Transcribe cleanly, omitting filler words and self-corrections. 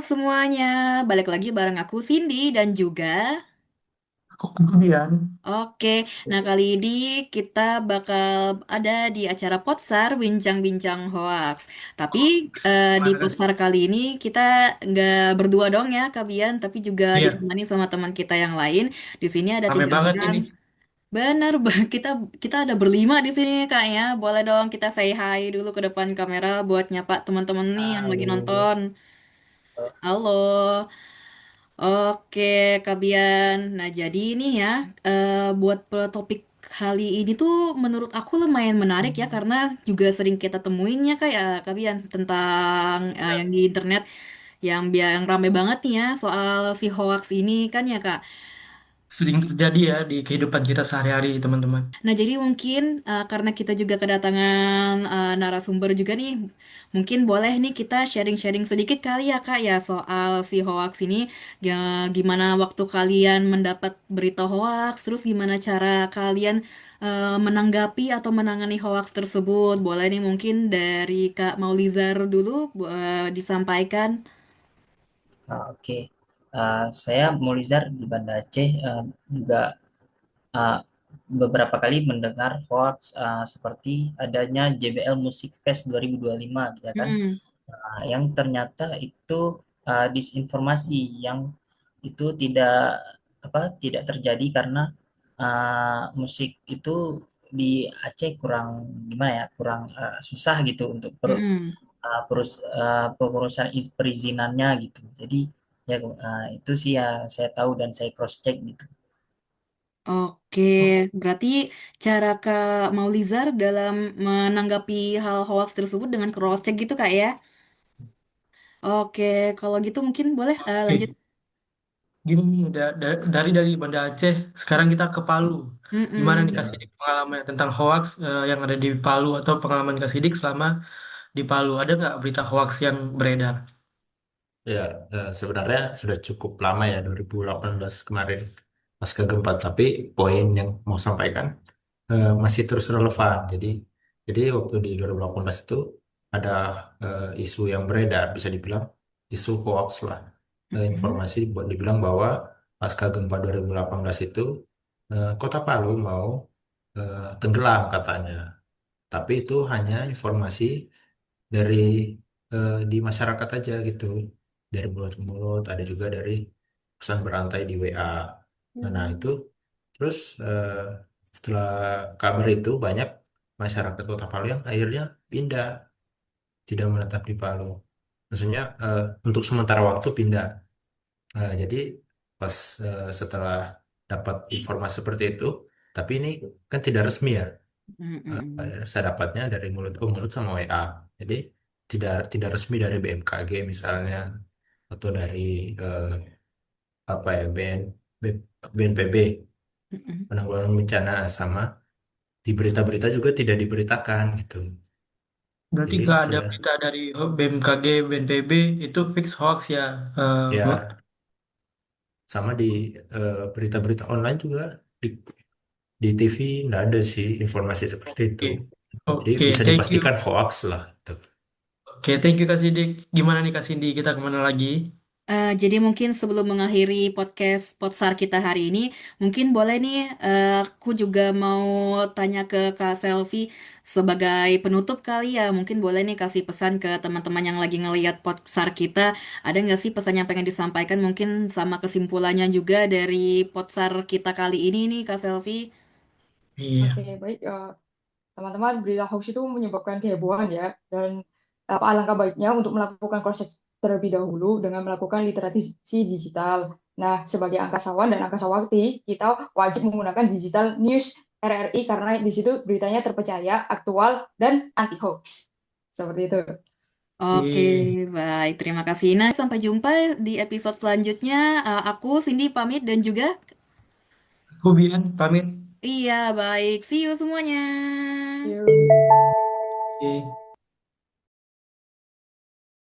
semuanya, balik lagi bareng aku Cindy dan juga Kok kemudian? oke. Nah, kali ini kita bakal ada di acara Potsar Bincang-Bincang Hoax. Tapi di Gimana Kak? Potsar kali ini kita nggak berdua dong ya, Kak Bian, tapi juga Iya, ditemani sama teman kita yang lain. Di sini ada rame tiga banget orang. ini. Benar, kita kita ada berlima di sini kayaknya. Boleh dong kita say hi dulu ke depan kamera buat nyapa teman-teman nih yang lagi Halo. nonton. Halo. Oke, Kak Bian. Nah, jadi ini ya, buat topik kali ini tuh menurut aku lumayan menarik ya, karena juga sering kita temuin ya Kak Bian, tentang yang Ya, di internet, yang rame banget nih ya, soal si hoax ini kan ya Kak. sering terjadi ya di kehidupan kita sehari-hari, teman-teman. Nah, jadi mungkin karena kita juga kedatangan narasumber juga nih, mungkin boleh nih kita sharing-sharing sedikit kali ya Kak ya soal si hoax ini. Ya, gimana waktu kalian mendapat berita hoax, terus gimana cara kalian menanggapi atau menangani hoax tersebut. Boleh nih mungkin dari Kak Maulizar dulu disampaikan. Oke. Saya Molizar di Banda Aceh, juga uh, beberapa kali mendengar hoax seperti adanya JBL Music Fest 2025, ya kan, Mm-mm. yang ternyata itu disinformasi yang itu tidak terjadi karena musik itu di Aceh kurang gimana ya, kurang susah gitu untuk Mm-mm. pengurusan perizinannya gitu. Jadi ya, itu sih ya saya tahu dan saya cross check gitu. Oke, berarti cara Kak Maulizar dalam menanggapi hal hoax tersebut dengan cross-check gitu Kak ya? Oke, kalau gitu mungkin boleh lanjut. Oke, gini nih, dari Banda Aceh, sekarang kita ke Palu. Gimana nih Kak Mm-mm. Sidik pengalamannya tentang hoax yang ada di Palu atau pengalaman Kak Sidik selama di Palu? Ada nggak berita hoax yang beredar? Ya, sebenarnya sudah cukup lama ya 2018 kemarin pasca gempa. Tapi poin yang mau sampaikan masih terus relevan. Jadi waktu di 2018 itu ada isu yang beredar, bisa dibilang isu hoax lah. Mm-mm. Informasi buat dibilang bahwa pasca gempa 2018 itu Kota Palu mau tenggelam katanya. Tapi itu hanya informasi dari di masyarakat aja gitu, dari mulut ke mulut, ada juga dari pesan berantai di WA. Nah itu terus setelah kabar itu banyak masyarakat Kota Palu yang akhirnya pindah, tidak menetap di Palu. Maksudnya untuk sementara waktu pindah. Jadi pas setelah dapat informasi seperti itu, tapi ini kan tidak resmi ya. Mm-mm. Saya dapatnya dari mulut ke mulut sama WA. Jadi tidak resmi dari BMKG misalnya, atau dari eh, apa ya, BNPB, Mm-mm. penanggulangan bencana, sama di berita-berita juga tidak diberitakan gitu. Berarti Jadi nggak ada sudah, berita dari BMKG, BNPB, itu fix hoax ya? ya, sama di berita-berita online juga, di di TV nggak ada sih informasi seperti itu. Oke, Jadi oke, bisa thank you. dipastikan hoax lah gitu. Oke, thank you Kak Sidik. Gimana nih Kak Cindy, kita kemana lagi? Jadi mungkin sebelum mengakhiri podcast Podsar kita hari ini, mungkin boleh nih aku juga mau tanya ke Kak Selvi sebagai penutup kali ya. Mungkin boleh nih kasih pesan ke teman-teman yang lagi ngelihat Podsar kita. Ada nggak sih pesan yang pengen disampaikan mungkin sama kesimpulannya juga dari Podsar kita kali ini nih Kak Selvi? Iya. Oke, baik. Teman-teman, berita hoax itu menyebabkan kehebohan ya. Dan alangkah baiknya untuk melakukan cross-check terlebih dahulu dengan melakukan literasi digital. Nah, sebagai angkasawan dan angkasawati, kita wajib menggunakan digital news RRI karena di situ beritanya terpercaya, aktual, dan anti hoax. Seperti itu. Oke, Oke. baik. Terima kasih. Nah, sampai jumpa di episode selanjutnya. Aku Cindy pamit dan juga Kubian, pamit. iya, baik. See you semuanya. Yuk. Oke.